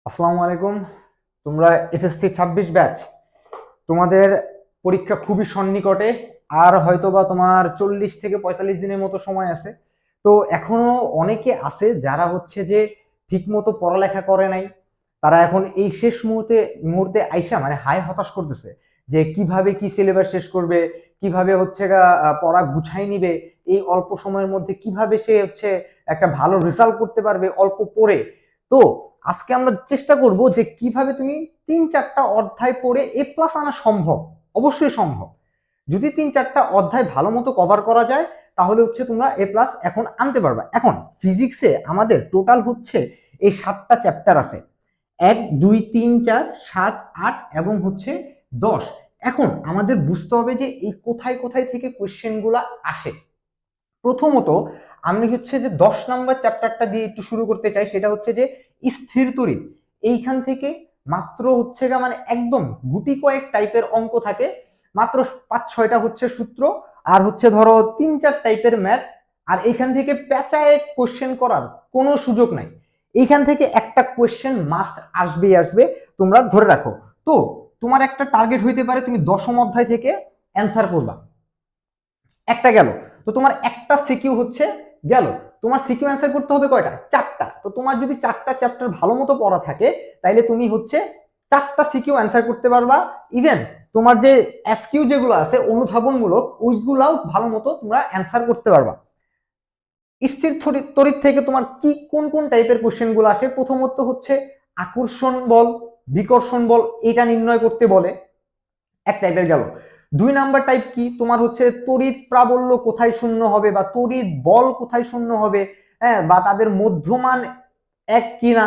আসসালামু আলাইকুম। তোমরা এসএসসি 26 ব্যাচ, তোমাদের পরীক্ষা খুবই সন্নিকটে। আর হয়তোবা তোমার 40 থেকে 45 দিনের মতো সময় আছে। তো এখনো অনেকে আছে যারা হচ্ছে যে ঠিক মতো পড়ালেখা করে নাই। তারা এখন এই শেষ মুহূর্তে মুহূর্তে আইসা মানে হায় হতাশ করতেছে যে কিভাবে কি সিলেবাস শেষ করবে, কিভাবে হচ্ছে পড়া গুছাই নিবে, এই অল্প সময়ের মধ্যে কিভাবে সে হচ্ছে একটা ভালো রেজাল্ট করতে পারবে অল্প পড়ে। তো আজকে আমরা চেষ্টা করব যে কিভাবে তুমি 3-4টা অধ্যায় পড়ে A+ আনা সম্ভব। অবশ্যই সম্ভব। যদি 3-4টা অধ্যায় ভালো মতো কভার করা যায় তাহলে হচ্ছে তোমরা A+ এখন আনতে পারবা। এখন ফিজিক্সে আমাদের টোটাল হচ্ছে এই 7টা চ্যাপ্টার আছে। 1, 2, 3, 4, 7, 8 এবং হচ্ছে 10। এখন আমাদের বুঝতে হবে যে এই কোথায় কোথায় থেকে কোয়েশ্চেন গুলা আসে। প্রথমত আমি হচ্ছে যে 10 নম্বর চ্যাপ্টারটা দিয়ে একটু শুরু করতে চাই, সেটা হচ্ছে যে স্থির তড়িৎ। এইখান থেকে মাত্র হচ্ছে মানে একদম গুটি কয়েক টাইপের অঙ্ক থাকে, মাত্র 5-6টা হচ্ছে সূত্র, আর হচ্ছে ধরো 3-4 টাইপের ম্যাথ। আর এইখান থেকে পেঁচায় কোশ্চেন করার কোনো সুযোগ নাই। এইখান থেকে একটা কোশ্চেন মাস্ট আসবেই আসবে, তোমরা ধরে রাখো। তো তোমার একটা টার্গেট হইতে পারে তুমি 10ম অধ্যায় থেকে অ্যান্সার করবা, একটা গেল। তো তোমার একটা সিকিউ হচ্ছে গেল। তোমার সিকিউ অ্যান্সার করতে হবে কয়টা? 4টা। তো তোমার যদি 4টা চ্যাপ্টার ভালো মতো পড়া থাকে তাইলে তুমি হচ্ছে 4টা সিকিউ অ্যান্সার করতে পারবা। ইভেন তোমার যে এসকিউ যেগুলো আছে অনুধাবনমূলক, ওইগুলাও ভালো মতো তোমরা অ্যান্সার করতে পারবা। স্থির তড়িৎ থেকে তোমার কি কোন কোন টাইপের কোশ্চেন গুলো আসে? প্রথমত হচ্ছে আকর্ষণ বল, বিকর্ষণ বল, এটা নির্ণয় করতে বলে, এক টাইপের গেল। 2 নাম্বার টাইপ কি তোমার হচ্ছে তড়িৎ প্রাবল্য কোথায় শূন্য হবে বা তড়িৎ বল কোথায় শূন্য হবে, হ্যাঁ, বা তাদের মধ্যমান এক কিনা।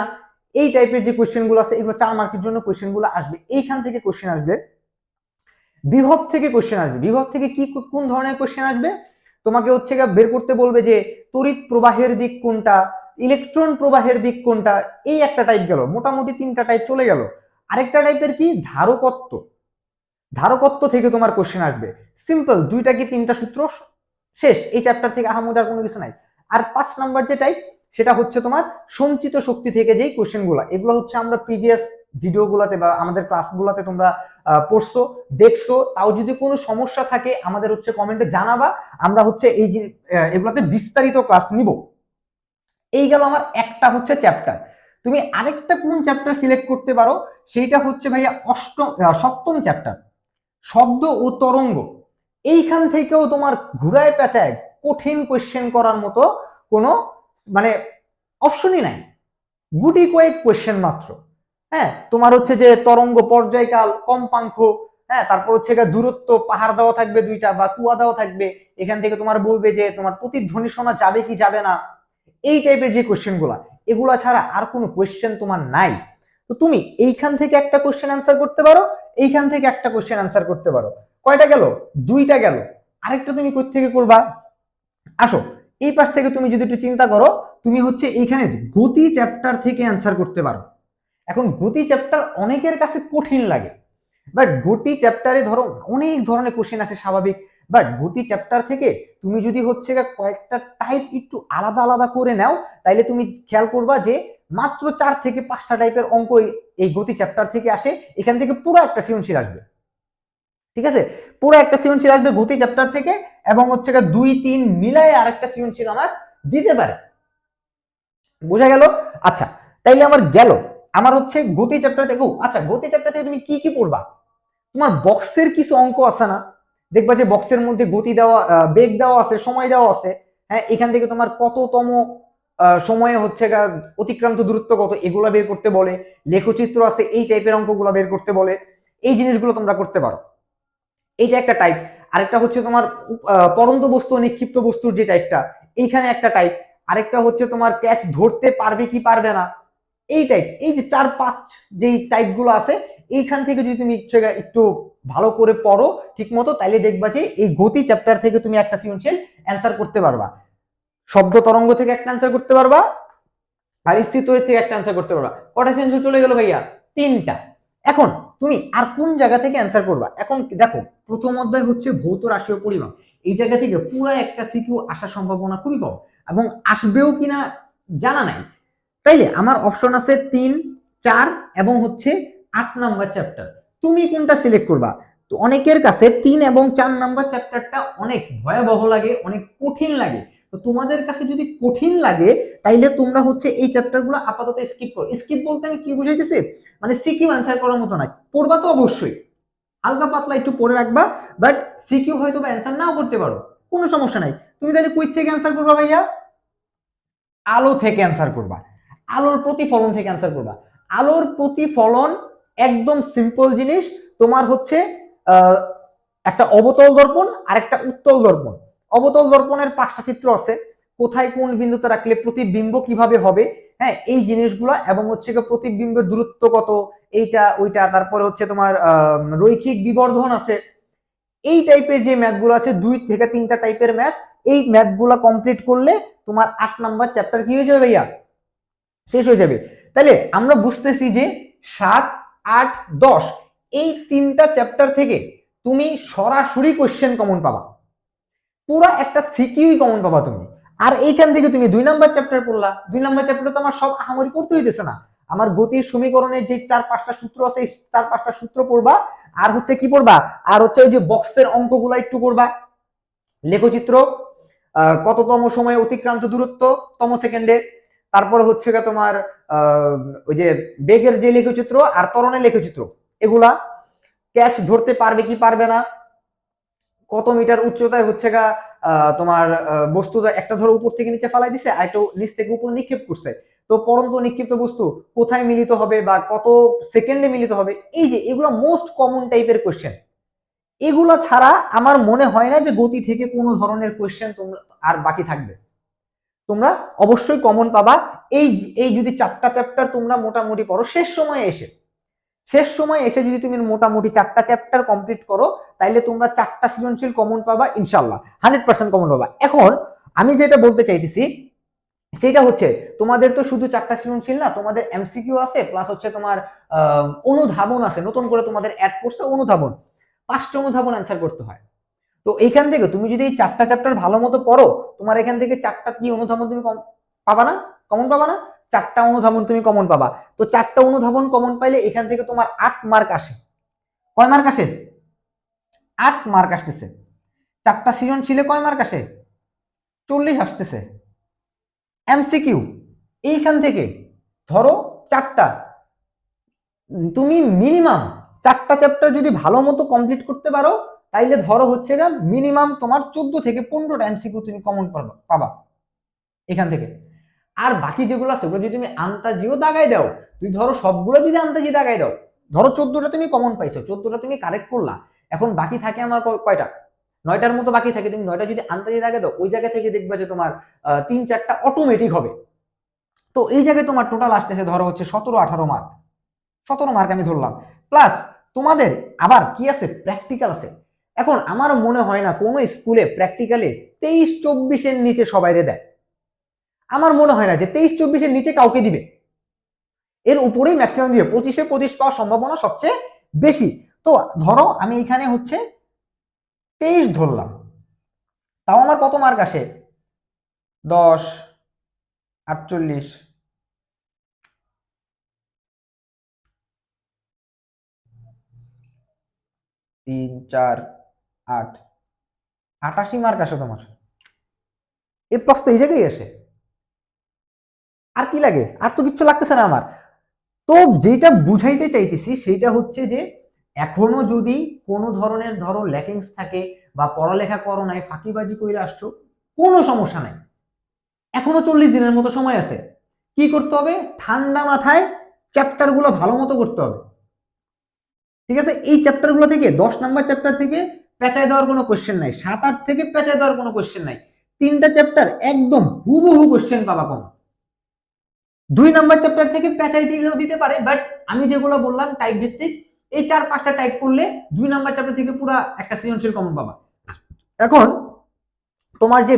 এই টাইপের যে কোয়েশ্চেন গুলো আছে এগুলো 4 মার্কের জন্য কোয়েশ্চেন গুলো আসবে। এইখান থেকে কোয়েশ্চেন আসবে। বিভব থেকে কোয়েশ্চেন আসবে। বিভব থেকে কি কোন ধরনের কোয়েশ্চেন আসবে? তোমাকে হচ্ছে বের করতে বলবে যে তড়িৎ প্রবাহের দিক কোনটা, ইলেকট্রন প্রবাহের দিক কোনটা। এই একটা টাইপ গেল, মোটামুটি 3টা টাইপ চলে গেল। আরেকটা টাইপের কি ধারকত্ব। ধারকত্ব থেকে তোমার কোশ্চেন আসবে। সিম্পল 2টা কি 3টা সূত্র, শেষ। এই চ্যাপ্টার থেকে আহামরি কোনো কিছু নাই। আর 5 নাম্বার যে টাইপ সেটা হচ্ছে তোমার সঞ্চিত শক্তি থেকে যেই কোশ্চেন গুলা, এগুলো হচ্ছে আমরা প্রিভিয়াস ভিডিও গুলাতে বা আমাদের ক্লাস গুলাতে তোমরা পড়ছো, দেখছো। তাও যদি কোনো সমস্যা থাকে আমাদের হচ্ছে কমেন্টে জানাবা, আমরা হচ্ছে এই যে এগুলাতে বিস্তারিত ক্লাস নিব। এই গেল আমার একটা হচ্ছে চ্যাপ্টার। তুমি আরেকটা কোন চ্যাপ্টার সিলেক্ট করতে পারো? সেইটা হচ্ছে ভাইয়া 7ম চ্যাপ্টার, শব্দ ও তরঙ্গ। এইখান থেকেও তোমার ঘুরায় পেঁচায় কঠিন কোয়েশ্চেন করার মতো কোনো মানে অপশনই নাই। গুটি কয়েক কোয়েশ্চেন মাত্র। হ্যাঁ, তোমার হচ্ছে যে তরঙ্গ পর্যায়কাল কম্পাঙ্ক, হ্যাঁ, তারপর হচ্ছে দূরত্ব পাহাড় দেওয়া থাকবে 2টা বা কুয়া দেওয়া থাকবে। এখান থেকে তোমার বলবে যে তোমার প্রতিধ্বনি শোনা যাবে কি যাবে না। এই টাইপের যে কোয়েশ্চেন গুলা, এগুলা ছাড়া আর কোনো কোয়েশ্চেন তোমার নাই। তো তুমি এইখান থেকে একটা কোয়েশ্চেন অ্যান্সার করতে পারো, এইখান থেকে একটা কোয়েশ্চেন অ্যান্সার করতে পারো। কয়টা গেল? 2টা গেল। আরেকটা তুমি কই থেকে করবা? আসো, এই পাশ থেকে তুমি যদি একটু চিন্তা করো, তুমি হচ্ছে এইখানে গতি চ্যাপ্টার থেকে অ্যান্সার করতে পারো। এখন গতি চ্যাপ্টার অনেকের কাছে কঠিন লাগে, বাট গতি চ্যাপ্টারে ধরো অনেক ধরনের কোশ্চেন আসে স্বাভাবিক। বাট গতি চ্যাপ্টার থেকে তুমি যদি হচ্ছে কয়েকটা টাইপ একটু আলাদা আলাদা করে নাও, তাইলে তুমি খেয়াল করবা যে মাত্র 4 থেকে 5টা টাইপের অঙ্ক এই গতি চ্যাপ্টার থেকে আসে। এখান থেকে পুরো একটা সৃজনশীল আসবে। ঠিক আছে, পুরো একটা সৃজনশীল আসবে গতি চ্যাপ্টার থেকে, এবং হচ্ছে 2-3 মিলায় আরেকটা সৃজনশীল আমার দিতে পারে। বোঝা গেল? আচ্ছা, তাইলে আমার গেল। আমার হচ্ছে গতি চ্যাপ্টার থেকে, আচ্ছা গতি চ্যাপ্টার থেকে তুমি কি কি পড়বা? তোমার বক্সের কিছু অঙ্ক আছে না? দেখবা যে বক্সের মধ্যে গতি দেওয়া, বেগ দেওয়া আছে, সময় দেওয়া আছে। হ্যাঁ, এখান থেকে তোমার কততম সময়ে হচ্ছে অতিক্রান্ত দূরত্ব কত, এগুলা বের করতে বলে। লেখচিত্র আছে, এই টাইপের অঙ্কগুলো বের করতে বলে। এই জিনিসগুলো তোমরা করতে পারো। এইটা একটা টাইপ। আরেকটা হচ্ছে তোমার পরন্ত বস্তু নিক্ষিপ্ত বস্তুর যে টাইপটা, এইখানে একটা টাইপ। আরেকটা হচ্ছে তোমার ক্যাচ ধরতে পারবে কি পারবে না, এই টাইপ। এই যে 4-5 যেই টাইপ গুলো আছে, এইখান থেকে যদি তুমি একটু ভালো করে পড়ো ঠিক মতো, তাইলে দেখবা যে এই গতি চ্যাপ্টার থেকে তুমি একটা সৃজনশীল অ্যান্সার করতে পারবা। শব্দ তরঙ্গ থেকে একটা অ্যান্সার করতে পারবা, আর স্থির তড়িৎ থেকে একটা অ্যান্সার করতে পারবা। কটা সৃজনশীল চলে গেল ভাইয়া? 3টা। এখন তুমি আর কোন জায়গা থেকে অ্যান্সার করবা? এখন দেখো, প্রথম অধ্যায় হচ্ছে ভৌত রাশি ও পরিমাপ। এই জায়গা থেকে পুরো একটা সিকিউ আসার সম্ভাবনা খুবই কম, এবং আসবেও কিনা জানা নাই। তাইলে আমার অপশন আছে 3, 4 এবং হচ্ছে 8 নাম্বার চ্যাপ্টার, তুমি কোনটা সিলেক্ট করবা? তো অনেকের কাছে 3 এবং 4 নাম্বার চ্যাপ্টারটা অনেক ভয়াবহ লাগে, অনেক কঠিন লাগে। তো তোমাদের কাছে যদি কঠিন লাগে তাইলে তোমরা হচ্ছে এই চ্যাপ্টারগুলো আপাতত স্কিপ করো। স্কিপ বলতে আমি কি বুঝাইতেছি, মানে সিকিউ অ্যান্সার করার মতো না, পড়বা তো অবশ্যই, হালকা পাতলা একটু পড়ে রাখবা, বাট সিকিউ হয়তো বা অ্যান্সার নাও করতে পারো, কোনো সমস্যা নাই। তুমি তাহলে কুইক থেকে অ্যান্সার করবা ভাইয়া, আলো থেকে অ্যান্সার করবা, আলোর প্রতিফলন থেকে অ্যান্সার করবা। আলোর প্রতিফলন একদম সিম্পল জিনিস, তোমার হচ্ছে একটা অবতল দর্পণ আর একটা উত্তল দর্পণ। অবতল দর্পণের 5টা চিত্র আছে, কোথায় কোন বিন্দুতে রাখলে প্রতিবিম্ব কিভাবে হবে, হ্যাঁ এই জিনিসগুলো, এবং হচ্ছে প্রতিবিম্বের দূরত্ব কত, এইটা ওইটা, তারপরে হচ্ছে তোমার রৈখিক বিবর্ধন আছে, এই টাইপের যে ম্যাথগুলো আছে 2 থেকে 3টা টাইপের ম্যাথ, এই ম্যাথগুলো কমপ্লিট করলে তোমার 8 নাম্বার চ্যাপ্টার কি হয়ে যাবে ভাইয়া, শেষ হয়ে যাবে। তাহলে আমরা বুঝতেছি যে 7, 8, 10 এই 3টা চ্যাপ্টার থেকে তুমি সরাসরি কোশ্চেন কমন পাবা, পুরো একটা সিকিউই কমন পাবা তুমি। আর এইখান থেকে তুমি 2 নাম্বার চ্যাপ্টার পড়লা, 2 নাম্বার চ্যাপ্টারে তো আমার সব আহামরি পড়তে হইতেছে না, আমার গতির সমীকরণের যে 4-5টা সূত্র আছে এই 4-5টা সূত্র পড়বা, আর হচ্ছে কি পড়বা, আর হচ্ছে ওই যে বক্সের অঙ্কগুলো একটু করবা, লেখচিত্র, কততম সময়ে অতিক্রান্ত দূরত্ব তম সেকেন্ডে, তারপরে হচ্ছে তোমার ওই যে বেগের যে লেখচিত্র আর ত্বরণের লেখচিত্র, এগুলা ক্যাচ ধরতে পারবে কি পারবে না, কত মিটার উচ্চতায় হচ্ছে গা তোমার বস্তু একটা ধরো উপর থেকে নিচে ফালাই দিছে আর একটু নিচ থেকে উপর নিক্ষেপ করছে, তো পরন্ত নিক্ষিপ্ত বস্তু কোথায় মিলিত হবে বা কত সেকেন্ডে মিলিত হবে, এই যে এগুলো মোস্ট কমন টাইপের কোশ্চেন। এগুলো ছাড়া আমার মনে হয় না যে গতি থেকে কোনো ধরনের কোশ্চেন তোমরা আর বাকি থাকবে, তোমরা অবশ্যই কমন পাবা। এই এই যদি 4টা চ্যাপ্টার তোমরা মোটামুটি পড়ো, শেষ সময়ে এসে যদি তুমি মোটামুটি 4টা চ্যাপ্টার কমপ্লিট করো, তাইলে তোমরা 4টা সৃজনশীল কমন পাবা ইনশাল্লাহ, 100% কমন পাবা। এখন আমি যেটা বলতে চাইতেছি সেটা হচ্ছে, তোমাদের তো শুধু 4টা সৃজনশীল না, তোমাদের এমসিকিউ আছে, প্লাস হচ্ছে তোমার অনুধাবন আছে, নতুন করে তোমাদের অ্যাড করছে অনুধাবন, 5টা অনুধাবন অ্যান্সার করতে হয়। তো এইখান থেকে তুমি যদি এই 4টা চ্যাপ্টার ভালো মতো পড়ো, তোমার এখান থেকে 4টা কি অনুধাবন তুমি পাবা না, কমন পাবা না, 4টা অনুধাবন তুমি কমন পাবা। তো 4টা অনুধাবন কমন পাইলে এখান থেকে তোমার 8 মার্ক আসে, কয় মার্ক আসে, 8 মার্ক আসতেছে। 4টা সৃজনশীলে কয় মার্ক আসে, 40 আসতেছে। এমসিকিউ এইখান থেকে ধরো 4টা, তুমি মিনিমাম 4টা চ্যাপ্টার যদি ভালো মতো কমপ্লিট করতে পারো, তাইলে ধরো হচ্ছে না মিনিমাম তোমার 14 থেকে 15টা এমসিকিউ তুমি কমন পাবা এখান থেকে। আর বাকি যেগুলো আছে ওগুলো যদি তুমি আন্তাজিও দাগাই দাও, তুই ধরো সবগুলো যদি আন্তাজি দাগাই দাও, ধরো 14টা তুমি কমন পাইছো, 14টা তুমি কারেক্ট করলা, এখন বাকি থাকে আমার কয়টা, 9টার মতো বাকি থাকে, তুমি 9টা যদি আন্তাজি দাগাই দাও, ওই জায়গা থেকে দেখবা যে তোমার 3-4টা অটোমেটিক হবে। তো এই জায়গায় তোমার টোটাল আসতেছে ধরো হচ্ছে 17-18 মার্ক, 17 মার্ক আমি ধরলাম। প্লাস তোমাদের আবার কি আছে, প্র্যাকটিক্যাল আছে। এখন আমার মনে হয় না কোনো স্কুলে প্র্যাকটিক্যালে 23-24-এর নিচে সবাইরে দেয়, আমার মনে হয় না যে 23-24-এর নিচে কাউকে দিবে, এর উপরেই ম্যাক্সিমাম দিবে, 25-এ 25 পাওয়ার সম্ভাবনা সবচেয়ে বেশি। তো ধরো আমি এখানে হচ্ছে 23 ধরলাম, তাও আমার কত মার্ক আসে, 10, 48, 3, 4, 8, 88 মার্ক আসে তোমার, এ প্লাস তো এই জায়গায় আসে, আর কি লাগে, আর তো কিচ্ছু লাগতেছে না আমার। তো যেটা বুঝাইতে চাইতেছি সেটা হচ্ছে যে এখনো যদি কোনো ধরনের ধরো ল্যাকিংস থাকে বা পড়ালেখা করো নাই, ফাঁকিবাজি করে আসছো, কোনো সমস্যা নাই, এখনো 40 দিনের মতো সময় আছে। কি করতে হবে, ঠান্ডা মাথায় চ্যাপ্টার গুলো ভালো মতো করতে হবে, ঠিক আছে? এই চ্যাপ্টার গুলো থেকে 10 নাম্বার চ্যাপ্টার থেকে পেঁচায় দেওয়ার কোনো কোশ্চেন নাই, 7-8 থেকে পেঁচায় দেওয়ার কোনো কোশ্চেন নাই, 3টা চ্যাপ্টার একদম হুবহু কোশ্চেন পাবা কম। 2 নাম্বার চ্যাপ্টার থেকে পেঁচাই দিলেও দিতে পারে, বাট আমি যেগুলো বললাম টাইপ ভিত্তিক, এই 4-5টা টাইপ করলে 2 নাম্বার চ্যাপ্টার থেকে পুরো একটা সৃজনশীল কমন পাবা। এখন তোমার যে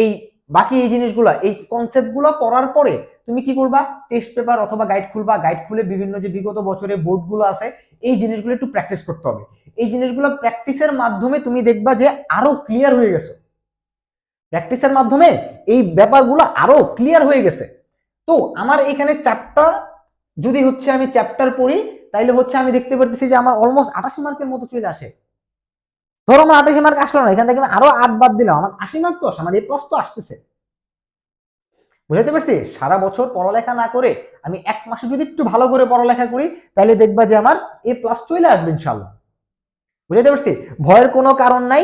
এই বাকি এই জিনিসগুলো, এই কনসেপ্টগুলো পড়ার পরে তুমি কি করবা, টেস্ট পেপার অথবা গাইড খুলবা, গাইড খুলে বিভিন্ন যে বিগত বছরের বোর্ডগুলো আছে এই জিনিসগুলো একটু প্র্যাকটিস করতে হবে। এই জিনিসগুলো প্র্যাকটিসের মাধ্যমে তুমি দেখবা যে আরো ক্লিয়ার হয়ে গেছে, প্র্যাকটিসের মাধ্যমে এই ব্যাপারগুলো আরো ক্লিয়ার হয়ে গেছে। তো আমার এখানে 4টা যদি হচ্ছে আমি চ্যাপ্টার পড়ি তাইলে হচ্ছে আমি দেখতে পারতেছি যে আমার অলমোস্ট 88 মার্কের মতো চলে আসে। ধরো আমার 88 মার্ক আসলো না, এখান থেকে আমি আরো 8 বাদ দিলাম, আমার 80 মার্ক তো আমার এই প্লাস তো আসতেছে। বুঝাতে পারছি? সারা বছর পড়ালেখা না করে আমি এক মাসে যদি একটু ভালো করে পড়ালেখা করি তাহলে দেখবা যে আমার এ প্লাস চলে আসবে ইনশাল্লাহ। বুঝাতে পারছি? ভয়ের কোনো কারণ নাই।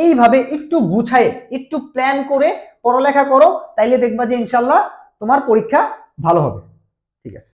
এইভাবে একটু গুছায়ে একটু প্ল্যান করে পড়ালেখা করো, তাইলে দেখবা যে ইনশাল্লাহ তোমার পরীক্ষা ভালো হবে। ঠিক আছে।